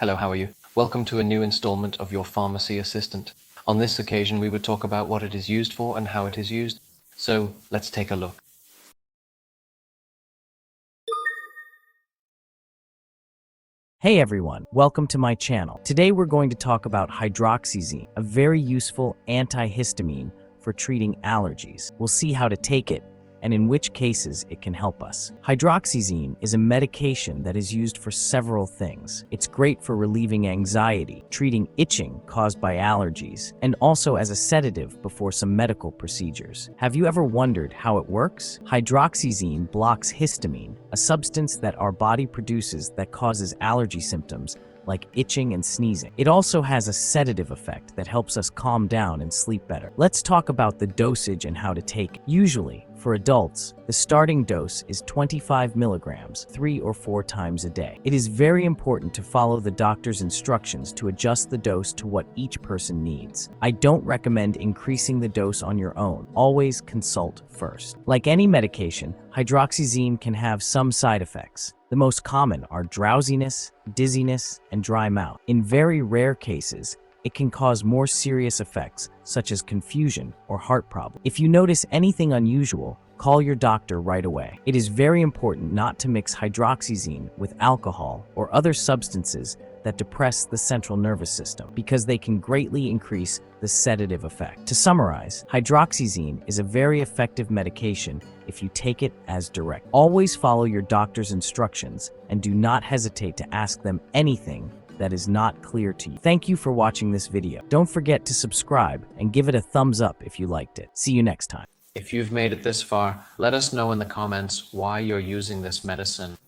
Hello, how are you? Welcome to a new installment of your Pharmacy Assistant. On this occasion, we would talk about what it is used for and how it is used. So, let's take a look. Hey everyone, welcome to my channel. Today we're going to talk about hydroxyzine, a very useful antihistamine for treating allergies. We'll see how to take it and in which cases it can help us. Hydroxyzine is a medication that is used for several things. It's great for relieving anxiety, treating itching caused by allergies, and also as a sedative before some medical procedures. Have you ever wondered how it works? Hydroxyzine blocks histamine, a substance that our body produces that causes allergy symptoms like itching and sneezing. It also has a sedative effect that helps us calm down and sleep better. Let's talk about the dosage and how to take it. Usually, for adults, the starting dose is 25 milligrams, 3 or 4 times a day. It is very important to follow the doctor's instructions to adjust the dose to what each person needs. I don't recommend increasing the dose on your own. Always consult first. Like any medication, hydroxyzine can have some side effects. The most common are drowsiness, dizziness, and dry mouth. In very rare cases, it can cause more serious effects, such as confusion or heart problems. If you notice anything unusual, call your doctor right away. It is very important not to mix hydroxyzine with alcohol or other substances that depress the central nervous system, because they can greatly increase the sedative effect. To summarize, hydroxyzine is a very effective medication if you take it as direct. Always follow your doctor's instructions and do not hesitate to ask them anything that is not clear to you. Thank you for watching this video. Don't forget to subscribe and give it a thumbs up if you liked it. See you next time. If you've made it this far, let us know in the comments why you're using this medicine.